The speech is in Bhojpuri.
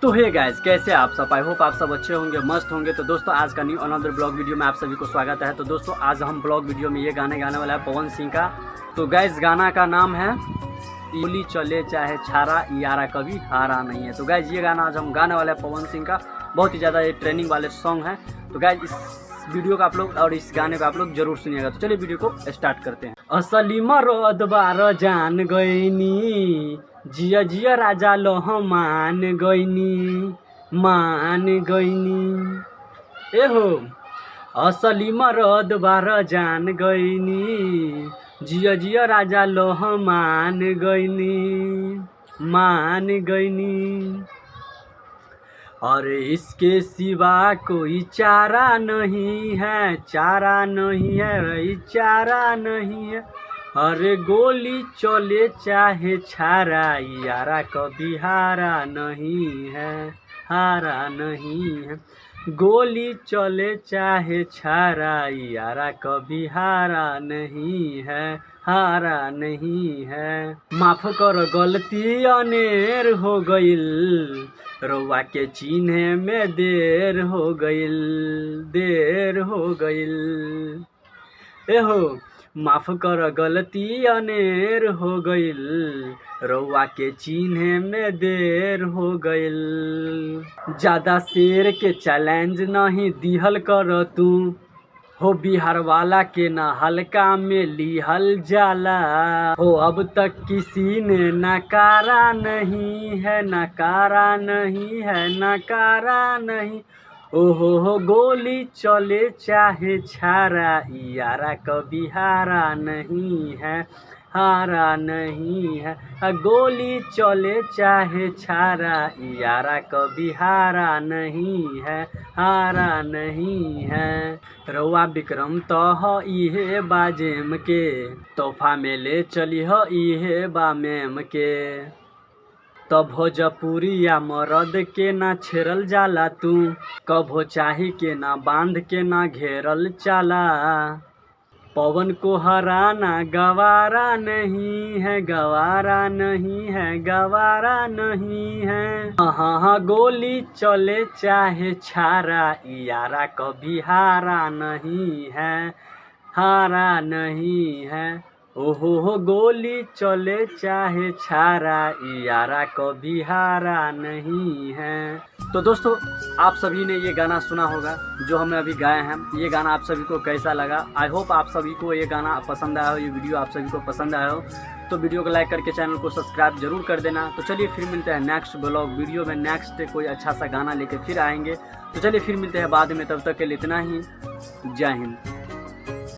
तो हे गाइस, कैसे आप सब? आई होप आप सब अच्छे होंगे, मस्त होंगे। तो दोस्तों आज का न्यू अनदर ब्लॉग वीडियो में आप सभी को स्वागत है। तो दोस्तों आज हम ब्लॉग वीडियो में ये गाने गाने वाला है पवन सिंह का। तो गाइस गाना का नाम है गोली चले चाहे छारा यारा कभी हारा नहीं है। तो गाइस ये गाना आज हम गाने वाले हैं पवन सिंह का, बहुत ही ज़्यादा ये ट्रेनिंग वाले सॉन्ग है। तो गाइस इस वीडियो का आप लोग और इस गाने को आप लोग जरूर सुनिएगा। तो चलिए वीडियो को स्टार्ट करते हैं। असली मरद बार जान गईनी, जिया जिया राजा लोह मान गईनी ए हो। असली मरद बार जान गईनी, जिया जिया राजा लोह मान गईनी। और इसके सिवा कोई चारा नहीं है, चारा नहीं है, चारा नहीं है। अरे गोली चले चाहे छारा यारा कभी हारा नहीं है, हारा नहीं है। गोली चले चाहे छारा यारा कभी हारा नहीं है, हारा नहीं है। माफ कर गलती अनेर हो गईल, रउआ के चिन्हे में देर हो गईल ए हो। माफ कर गलती अनेर हो गईल, रउआ के चिन्हे में देर हो गईल। ज्यादा शेर के चैलेंज नहीं दिहल कर तू हो, बिहार वाला के ना हल्का में लिहल जाला हो। अब तक किसी ने नकारा नहीं है, नकारा नहीं है, नकारा नहीं। ओहो हो गोली चले चाहे छारा यारा कभी हारा नहीं है, हारा नहीं है। गोली चले चाहे छारा यारा कभी हारा नहीं है, हारा नहीं है। रउआ विक्रम तो ह इहे बाजेम के, तोहफा में ले चली ह इहे बामेम के। तो भोजपुरी या मरद के ना छेड़ल जाला तू, कभो चाही के ना बांध के ना घेरल चाला। पवन को हराना गवारा नहीं है, गवारा नहीं है, गवारा नहीं है। हाँ गोली चले चाहे छारा यारा कभी हारा नहीं है, हारा नहीं है। ओहो हो गोली चले चाहे छारा यारा कभी हारा नहीं है। तो दोस्तों आप सभी ने ये गाना सुना होगा जो हमने अभी गाए हैं। ये गाना आप सभी को कैसा लगा? आई होप आप सभी को ये गाना पसंद आया हो, ये वीडियो आप सभी को पसंद आया हो। तो वीडियो को लाइक करके चैनल को सब्सक्राइब जरूर कर देना। तो चलिए फिर मिलते हैं नेक्स्ट ब्लॉग वीडियो में, नेक्स्ट कोई अच्छा सा गाना लेके फिर आएंगे। तो चलिए फिर मिलते हैं बाद में, तब तक के लिए इतना ही। जय हिंद।